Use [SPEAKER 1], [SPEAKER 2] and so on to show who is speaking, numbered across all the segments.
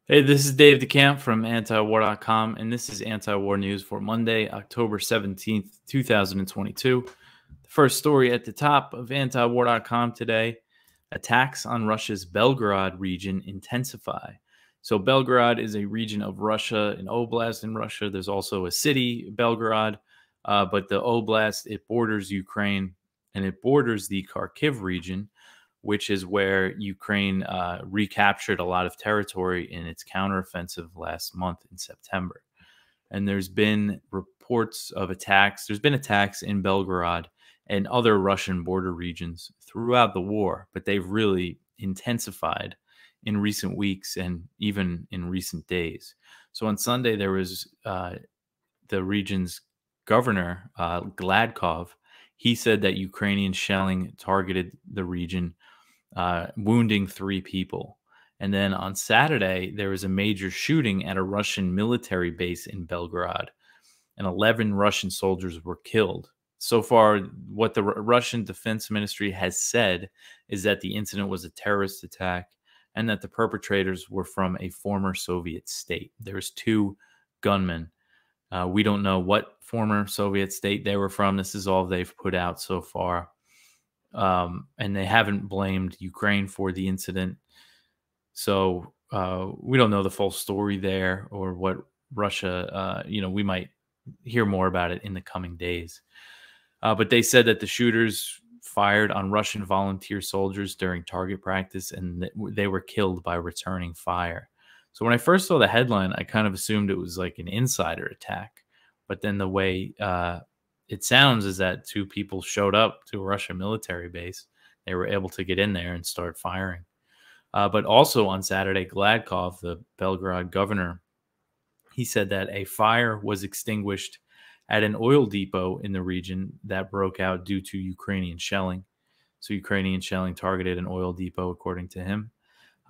[SPEAKER 1] Hey, this is Dave DeCamp from AntiWar.com, and this is anti-war news for Monday, October 17th, 2022. The first story at the top of AntiWar.com today: attacks on Russia's Belgrade region intensify. So Belgrade is a region of Russia, an oblast in Russia. There's also a city, Belgrade, but the oblast, it borders Ukraine, and it borders the Kharkiv region, which is where Ukraine recaptured a lot of territory in its counteroffensive last month in September. And there's been reports of attacks. There's been attacks in Belgorod and other Russian border regions throughout the war, but they've really intensified in recent weeks and even in recent days. So on Sunday, there was the region's governor, Gladkov. He said that Ukrainian shelling targeted the region, wounding 3 people. And then on Saturday, there was a major shooting at a Russian military base in Belgrade, and 11 Russian soldiers were killed. So far, what the Russian Defense Ministry has said is that the incident was a terrorist attack and that the perpetrators were from a former Soviet state. There's 2 gunmen. We don't know what former Soviet state they were from. This is all they've put out so far. And they haven't blamed Ukraine for the incident. So we don't know the full story there or what Russia, we might hear more about it in the coming days. But they said that the shooters fired on Russian volunteer soldiers during target practice and they were killed by returning fire. So when I first saw the headline, I kind of assumed it was like an insider attack. But then the way it sounds is that 2 people showed up to a Russian military base. They were able to get in there and start firing. But also on Saturday, Gladkov, the Belgrade governor, he said that a fire was extinguished at an oil depot in the region that broke out due to Ukrainian shelling. So Ukrainian shelling targeted an oil depot, according to him.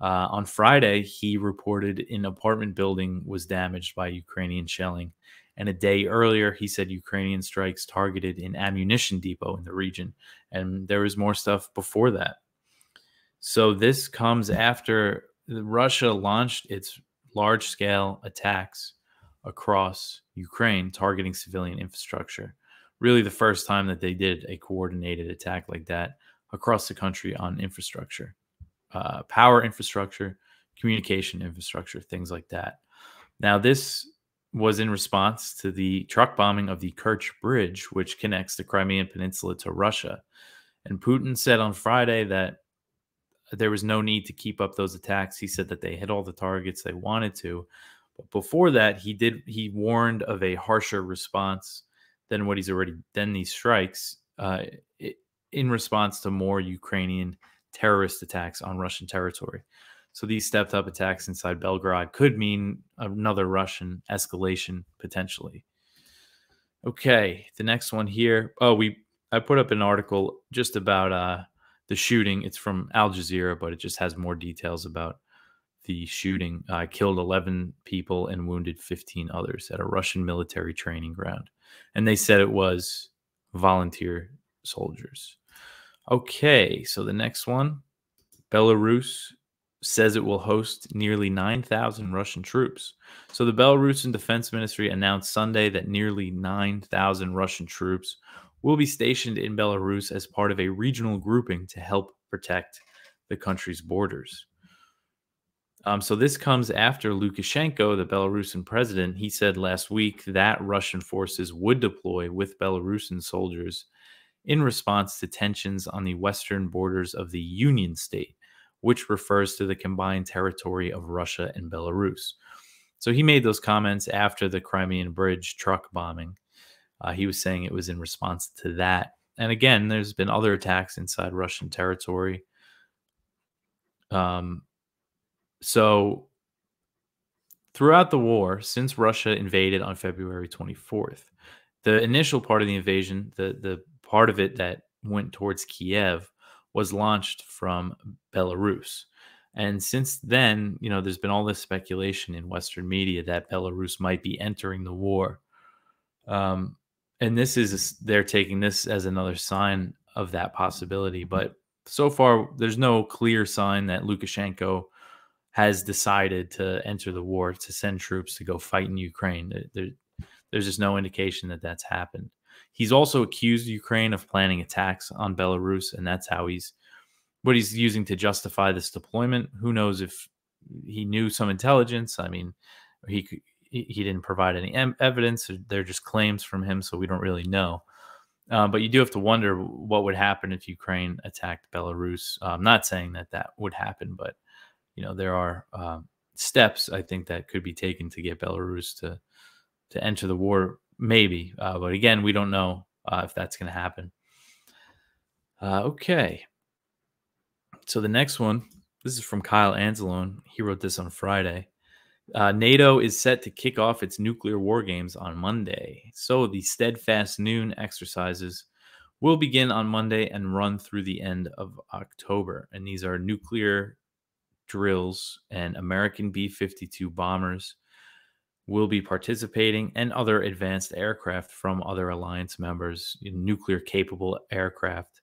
[SPEAKER 1] On Friday, he reported an apartment building was damaged by Ukrainian shelling. And a day earlier, he said Ukrainian strikes targeted an ammunition depot in the region. And there was more stuff before that. So this comes after Russia launched its large-scale attacks across Ukraine, targeting civilian infrastructure. Really the first time that they did a coordinated attack like that across the country on infrastructure, power infrastructure, communication infrastructure, things like that. Now, this was in response to the truck bombing of the Kerch Bridge, which connects the Crimean Peninsula to Russia. And Putin said on Friday that there was no need to keep up those attacks. He said that they hit all the targets they wanted to. But before that, he warned of a harsher response than what he's already done these strikes in response to more Ukrainian terrorist attacks on Russian territory. So these stepped up attacks inside Belgrade could mean another Russian escalation potentially. Okay, the next one here. I put up an article just about the shooting. It's from Al Jazeera, but it just has more details about the shooting. Killed 11 people and wounded 15 others at a Russian military training ground. And they said it was volunteer soldiers. Okay, so the next one. Belarus says it will host nearly 9,000 Russian troops. So the Belarusian Defense Ministry announced Sunday that nearly 9,000 Russian troops will be stationed in Belarus as part of a regional grouping to help protect the country's borders. So this comes after Lukashenko, the Belarusian president. He said last week that Russian forces would deploy with Belarusian soldiers in response to tensions on the western borders of the Union State, which refers to the combined territory of Russia and Belarus. So he made those comments after the Crimean Bridge truck bombing. He was saying it was in response to that. And again, there's been other attacks inside Russian territory. So throughout the war, since Russia invaded on February 24th, the initial part of the invasion, the part of it that went towards Kiev, was launched from Belarus. And since then, there's been all this speculation in Western media that Belarus might be entering the war. And they're taking this as another sign of that possibility. But so far, there's no clear sign that Lukashenko has decided to enter the war, to send troops to go fight in Ukraine. There's just no indication that that's happened. He's also accused Ukraine of planning attacks on Belarus, and that's how what he's using to justify this deployment. Who knows if he knew some intelligence? I mean, he didn't provide any evidence. They're just claims from him, so we don't really know. But you do have to wonder what would happen if Ukraine attacked Belarus. I'm not saying that would happen, but there are steps I think that could be taken to get Belarus to enter the war, maybe. But again, we don't know if that's going to happen. Okay. So the next one, this is from Kyle Anzalone. He wrote this on Friday. NATO is set to kick off its nuclear war games on Monday. So the Steadfast Noon exercises will begin on Monday and run through the end of October. And these are nuclear drills, and American B-52 bombers will be participating, and other advanced aircraft from other alliance members, nuclear-capable aircraft.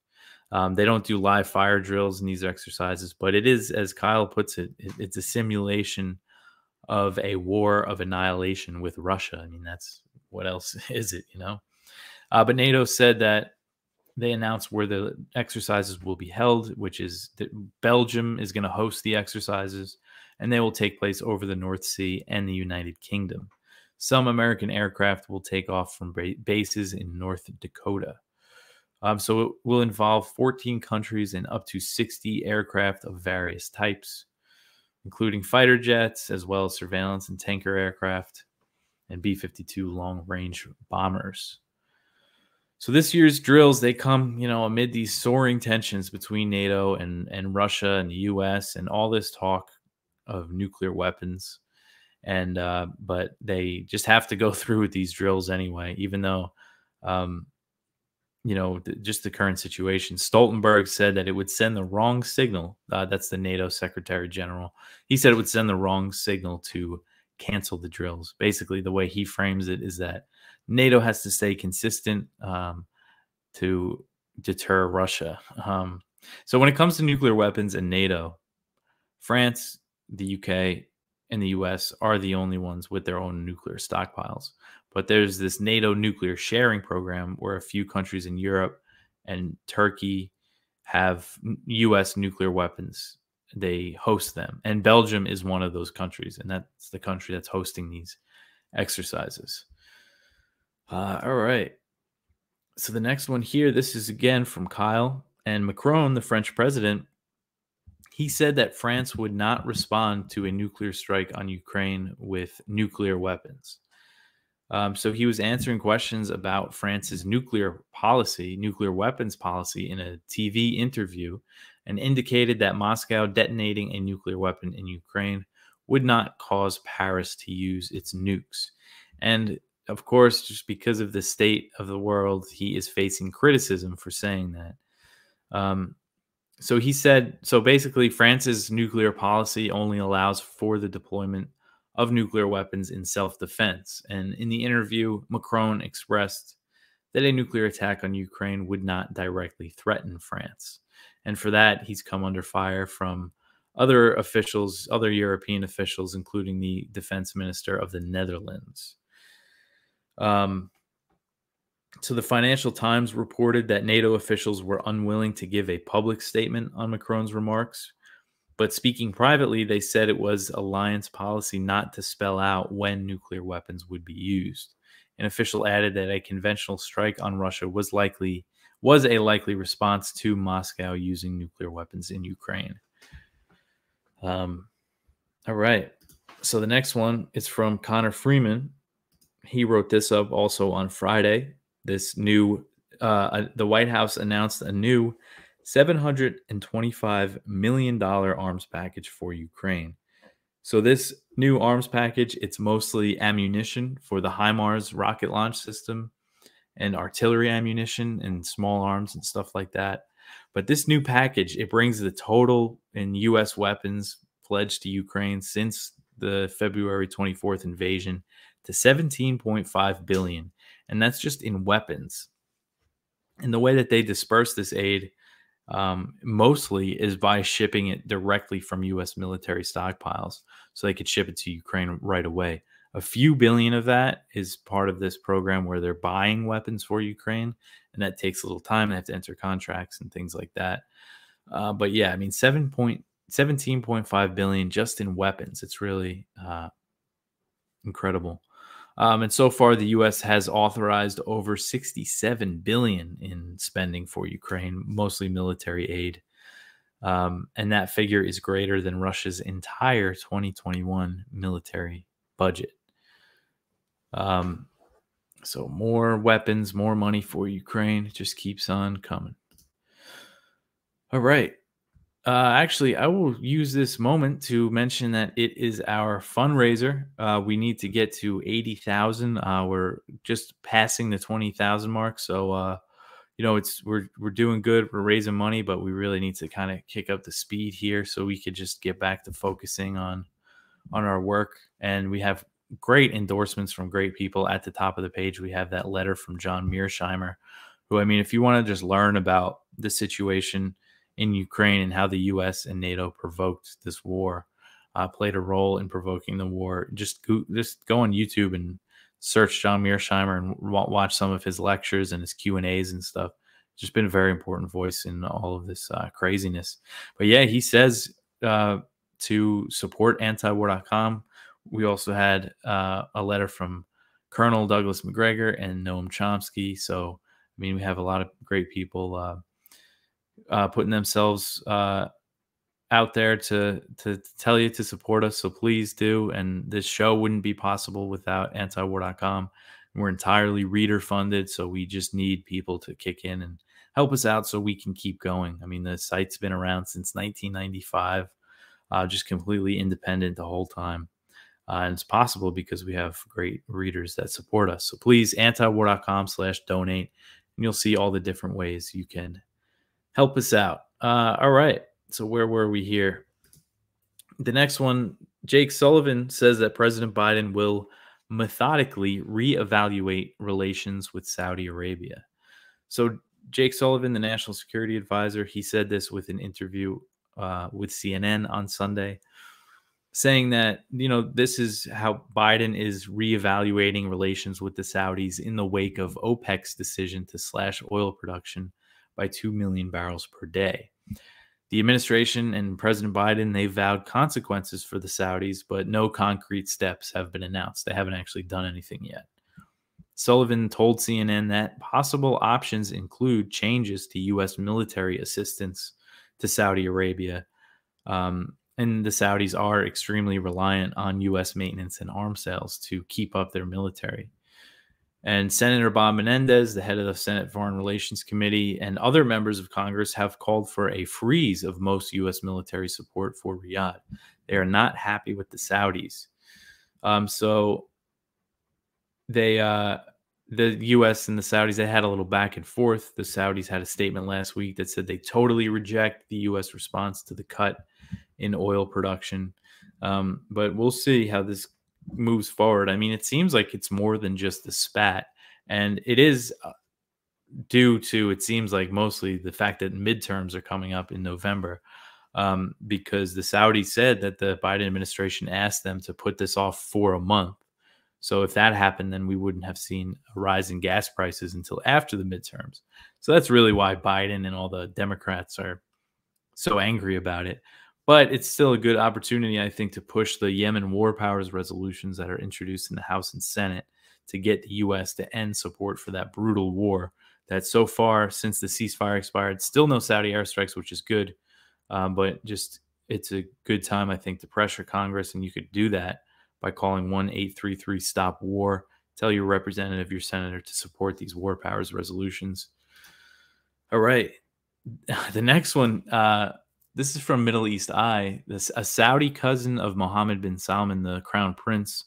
[SPEAKER 1] They don't do live fire drills in these exercises, but it is, as Kyle puts it, it's a simulation of a war of annihilation with Russia. I mean, that's what else is it, But NATO said that they announced where the exercises will be held, which is that Belgium is going to host the exercises, and they will take place over the North Sea and the United Kingdom. Some American aircraft will take off from bases in North Dakota. So it will involve 14 countries and up to 60 aircraft of various types, including fighter jets, as well as surveillance and tanker aircraft, and B-52 long-range bombers. So this year's drills, they come, amid these soaring tensions between NATO and Russia and the U.S. and all this talk of nuclear weapons. And but they just have to go through with these drills anyway, even though, just the current situation. Stoltenberg said that it would send the wrong signal. That's the NATO Secretary General. He said it would send the wrong signal to cancel the drills. Basically, the way he frames it is that NATO has to stay consistent to deter Russia. So when it comes to nuclear weapons and NATO, France, the UK, and the US are the only ones with their own nuclear stockpiles. But there's this NATO nuclear sharing program where a few countries in Europe and Turkey have US nuclear weapons. They host them. And Belgium is one of those countries. And that's the country that's hosting these exercises. All right. So the next one here, this is again from Kyle. And Macron, the French president, he said that France would not respond to a nuclear strike on Ukraine with nuclear weapons. So he was answering questions about France's nuclear weapons policy in a TV interview, and indicated that Moscow detonating a nuclear weapon in Ukraine would not cause Paris to use its nukes. And of course, just because of the state of the world, he is facing criticism for saying that. So he said, so basically France's nuclear policy only allows for the deployment of nuclear weapons in self-defense. And in the interview, Macron expressed that a nuclear attack on Ukraine would not directly threaten France. And for that, he's come under fire from other officials, other European officials, including the defense minister of the Netherlands. So the Financial Times reported that NATO officials were unwilling to give a public statement on Macron's remarks, but speaking privately, they said it was alliance policy not to spell out when nuclear weapons would be used. An official added that a conventional strike on Russia was a likely response to Moscow using nuclear weapons in Ukraine. All right. So the next one is from Connor Freeman. He wrote this up also on Friday. This new, the White House announced a new $725 million arms package for Ukraine. So this new arms package, it's mostly ammunition for the HIMARS rocket launch system and artillery ammunition and small arms and stuff like that. But this new package, it brings the total in U.S. weapons pledged to Ukraine since the February 24th invasion to $17.5 billion. And that's just in weapons. And the way that they disperse this aid, mostly is by shipping it directly from U.S. military stockpiles so they could ship it to Ukraine right away. A few billion of that is part of this program where they're buying weapons for Ukraine, and that takes a little time. They have to enter contracts and things like that. But yeah, I mean, 17.5 billion just in weapons. It's really incredible. And so far, the U.S. has authorized over 67 billion in spending for Ukraine, mostly military aid. And that figure is greater than Russia's entire 2021 military budget. So more weapons, more money for Ukraine. It just keeps on coming. All right. Actually, I will use this moment to mention that it is our fundraiser. We need to get to 80,000. We're just passing the 20,000 mark. So, we're doing good. We're raising money, but we really need to kind of kick up the speed here so we could just get back to focusing on our work. And we have great endorsements from great people. At the top of the page, we have that letter from John Mearsheimer, who, I mean, if you want to just learn about the situation in Ukraine and how the U.S. and NATO provoked this war, played a role in provoking the war, just go on YouTube and search John Mearsheimer and watch some of his lectures and his Q&As and stuff. Just been a very important voice in all of this craziness. But yeah, he says to support AntiWar.com. We also had a letter from Colonel Douglas McGregor and Noam Chomsky. So, I mean, we have a lot of great people putting themselves out there to tell you to support us. So please do. And this show wouldn't be possible without AntiWar.com. We're entirely reader funded. So we just need people to kick in and help us out so we can keep going. I mean, the site's been around since 1995, just completely independent the whole time. And it's possible because we have great readers that support us. So please, antiwar.com/donate, and you'll see all the different ways you can help us out. All right. So where were we here? The next one, Jake Sullivan says that President Biden will methodically reevaluate relations with Saudi Arabia. So Jake Sullivan, the national security advisor, he said this with an interview with CNN on Sunday, saying that, this is how Biden is reevaluating relations with the Saudis in the wake of OPEC's decision to slash oil production by 2 million barrels per day. The administration and President Biden, they vowed consequences for the Saudis, but no concrete steps have been announced. They haven't actually done anything yet. Sullivan told CNN that possible options include changes to U.S. military assistance to Saudi Arabia. And the Saudis are extremely reliant on U.S. maintenance and arms sales to keep up their military. And Senator Bob Menendez, the head of the Senate Foreign Relations Committee, and other members of Congress have called for a freeze of most U.S. military support for Riyadh. They are not happy with the Saudis. So they, the U.S. and the Saudis, they had a little back and forth. The Saudis had a statement last week that said they totally reject the U.S. response to the cut in oil production. But we'll see how this moves forward. I mean, it seems like it's more than just the spat, and it is due to, it seems like, mostly the fact that midterms are coming up in November, because the Saudis said that the Biden administration asked them to put this off for a month. So if that happened, then we wouldn't have seen a rise in gas prices until after the midterms. So that's really why Biden and all the Democrats are so angry about it. But it's still a good opportunity, I think, to push the Yemen War Powers resolutions that are introduced in the House and Senate to get the U.S. to end support for that brutal war that so far, since the ceasefire expired, still no Saudi airstrikes, which is good. But just, it's a good time, I think, to pressure Congress. And you could do that by calling 1-833-STOP-WAR. Tell your representative, your senator, to support these War Powers resolutions. All right. The next one, this is from Middle East Eye. A Saudi cousin of Mohammed bin Salman, the crown prince,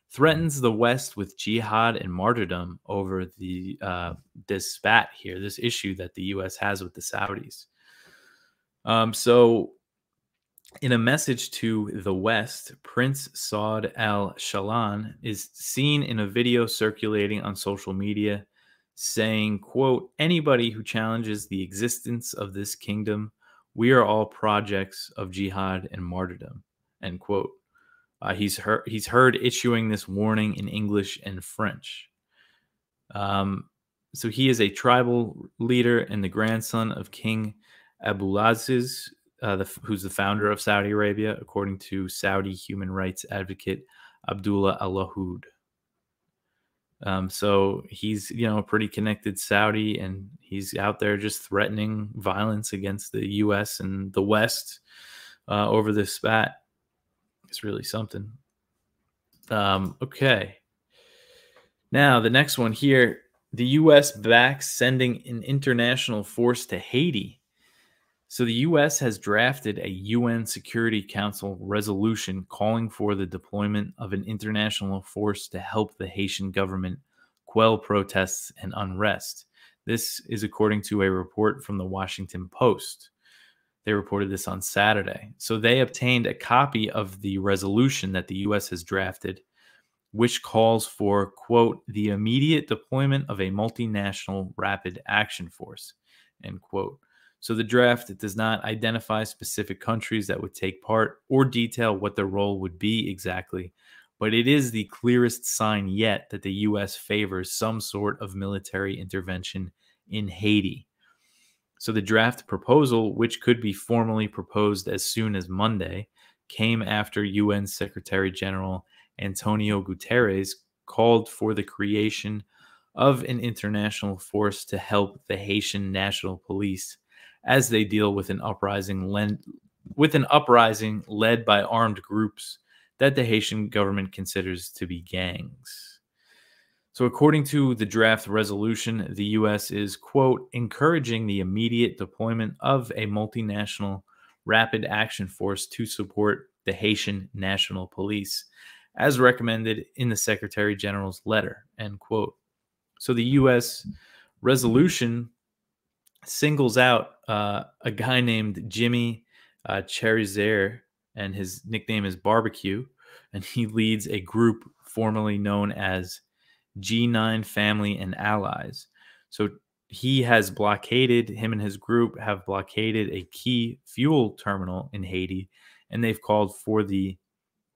[SPEAKER 1] threatens the West with jihad and martyrdom over the this spat here, this issue that the U.S. has with the Saudis. So in a message to the West, Prince Saud al-Shalan is seen in a video circulating on social media saying, quote, "Anybody who challenges the existence of this kingdom, we are all projects of jihad and martyrdom," end quote. He's heard issuing this warning in English and French. So he is a tribal leader and the grandson of King Abdulaziz, who's the founder of Saudi Arabia, according to Saudi human rights advocate Abdullah Al-Lahoud. So he's, a pretty connected Saudi, and he's out there just threatening violence against the U.S. and the West over this spat. It's really something. Okay. Now, the next one here, the U.S. backs sending an international force to Haiti. So the U.S. has drafted a UN Security Council resolution calling for the deployment of an international force to help the Haitian government quell protests and unrest. This is according to a report from the Washington Post. They reported this on Saturday. So they obtained a copy of the resolution that the U.S. has drafted, which calls for, quote, "the immediate deployment of a multinational rapid action force," end quote. So the draft does not identify specific countries that would take part or detail what their role would be exactly, but it is the clearest sign yet that the U.S. favors some sort of military intervention in Haiti. So the draft proposal, which could be formally proposed as soon as Monday, came after UN Secretary General Antonio Guterres called for the creation of an international force to help the Haitian National Police as they deal with an uprising led by armed groups that the Haitian government considers to be gangs. So according to the draft resolution, the U.S. is, quote, "encouraging the immediate deployment of a multinational rapid action force to support the Haitian National Police, as recommended in the Secretary General's letter," end quote. So the U.S. resolution singles out a guy named Jimmy Cherizier, and his nickname is Barbecue, and he leads a group formerly known as G9 Family and Allies. So him and his group have blockaded a key fuel terminal in Haiti, and they've called for the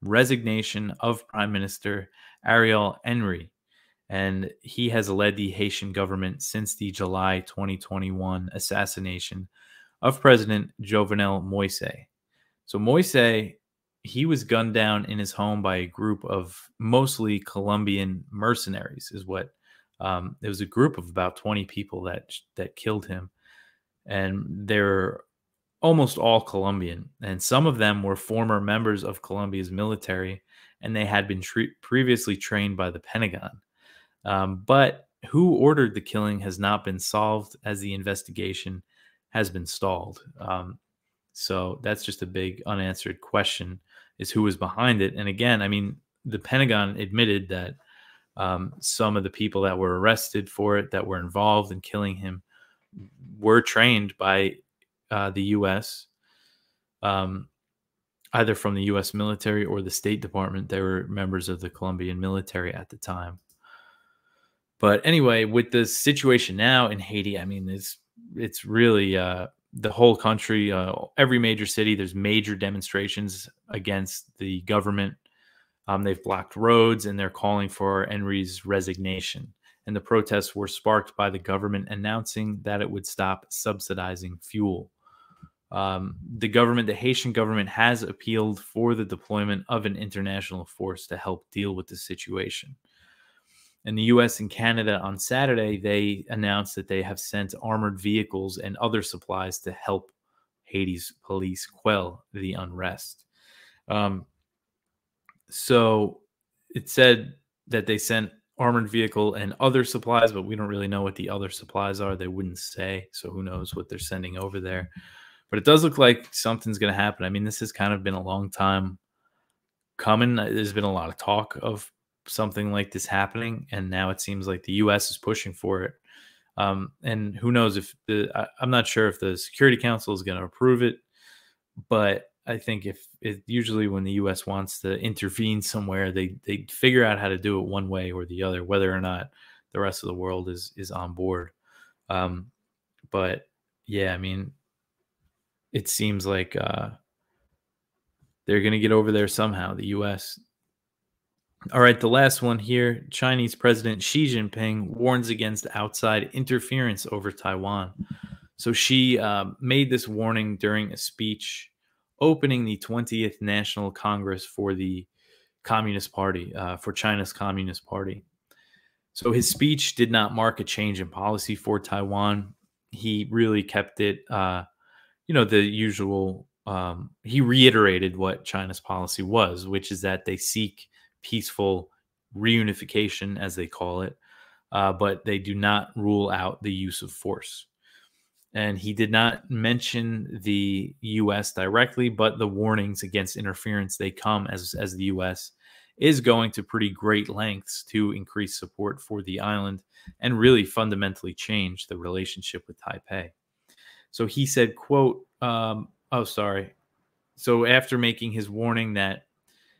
[SPEAKER 1] resignation of Prime Minister Ariel Henry. And he has led the Haitian government since the July 2021 assassination of President Jovenel Moise. So Moise, he was gunned down in his home by a group of mostly Colombian mercenaries, is what it was, a group of about 20 people that killed him. And they're almost all Colombian. And some of them were former members of Colombia's military, and they had been previously trained by the Pentagon. But who ordered the killing has not been solved, as the investigation has been stalled. So that's just a big unanswered question, is who was behind it. And again, I mean, the Pentagon admitted that some of the people that were arrested for it, that were involved in killing him, were trained by the U.S., either from the U.S. military or the State Department. They were members of the Colombian military at the time. But anyway, with the situation now in Haiti, I mean, it's really the whole country, every major city, there's major demonstrations against the government. They've blocked roads, and they're calling for Henry's resignation. And the protests were sparked by the government announcing that it would stop subsidizing fuel. The Haitian government has appealed for the deployment of an international force to help deal with the situation. And the U.S. and Canada on Saturday, they announced that they have sent armored vehicles and other supplies to help Haiti's police quell the unrest. So it said that they sent armored vehicle and other supplies, but we don't really know what the other supplies are. They wouldn't say, so who knows what they're sending over there. But it does look like something's going to happen. I mean, this has kind of been a long time coming. There's been a lot of talk of something like this happening, and now it seems like the U.S. is pushing for it. And who knows if I'm not sure if the Security Council is going to approve it, but I think usually when the U.S. wants to intervene somewhere, they figure out how to do it one way or the other, whether or not the rest of the world is on board. But yeah, I mean, it seems like they're going to get over there somehow, the U.S. All right, the last one here. Chinese President Xi Jinping warns against outside interference over Taiwan. So she made this warning during a speech opening the 20th National Congress for the Communist Party, for China's Communist Party. So his speech did not mark a change in policy for Taiwan. He really kept it, the usual. He reiterated what China's policy was, which is that they seek peaceful reunification, as they call it, but they do not rule out the use of force. And he did not mention the U.S. directly, but the warnings against interference, they come as the U.S. is going to pretty great lengths to increase support for the island and really fundamentally change the relationship with Taipei. So he said, quote, So after making his warning that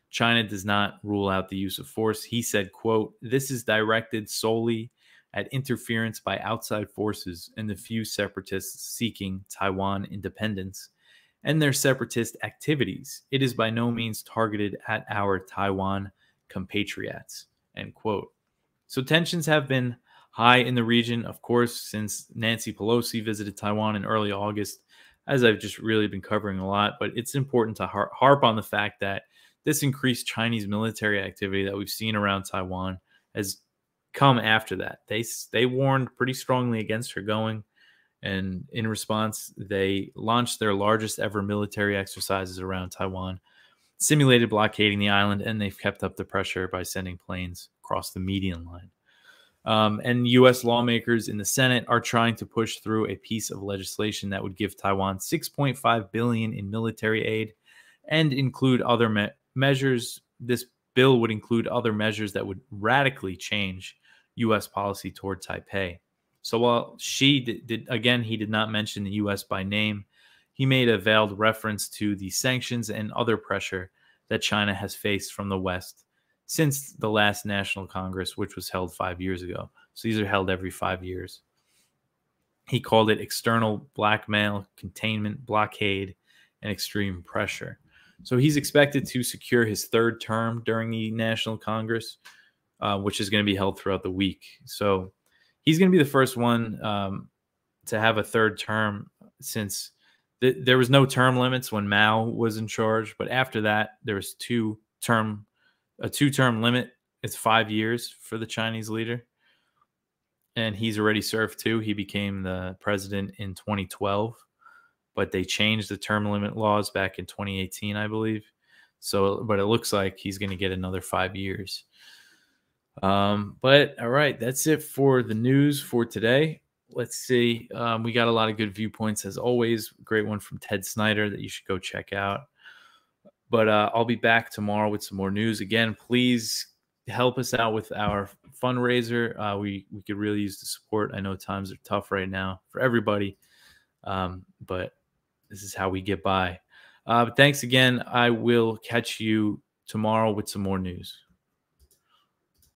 [SPEAKER 1] China does not rule out the use of force, he said, quote, "This is directed solely at interference by outside forces and the few separatists seeking Taiwan independence and their separatist activities. It is by no means targeted at our Taiwan compatriots," end quote. So tensions have been high in the region, of course, since Nancy Pelosi visited Taiwan in early August, as I've just really been covering a lot. But it's important to harp on the fact that this increased Chinese military activity that we've seen around Taiwan has come after that. They warned pretty strongly against her going, and in response, they launched their largest ever military exercises around Taiwan, simulated blockading the island, and they've kept up the pressure by sending planes across the median line. And U.S. lawmakers in the Senate are trying to push through a piece of legislation that would give Taiwan $6.5 billion in military aid and include other measures. This bill would include other measures that would radically change U.S. policy toward Taipei. So while he did not mention the U.S. by name, he made a veiled reference to the sanctions and other pressure that China has faced from the West since the last National Congress, which was held 5 years ago. So these are held every 5 years. He called it external blackmail, containment, blockade, and extreme pressure. So he's expected to secure his third term during the National Congress, which is going to be held throughout the week. So he's going to be the first one to have a third term since there was no term limits when Mao was in charge. But after that, there was a two-term limit. It's 5 years for the Chinese leader. And he's already served 2. He became the president in 2012. But they changed the term limit laws back in 2018, I believe. So, but it looks like he's going to get another 5 years. But all right, that's it for the news for today. Let's see. We got a lot of good viewpoints as always. Great one from Ted Snyder that you should go check out. But I'll be back tomorrow with some more news. Again, please help us out with our fundraiser. We could really use the support. I know times are tough right now for everybody, but this is how we get by. But thanks again. I will catch you tomorrow with some more news.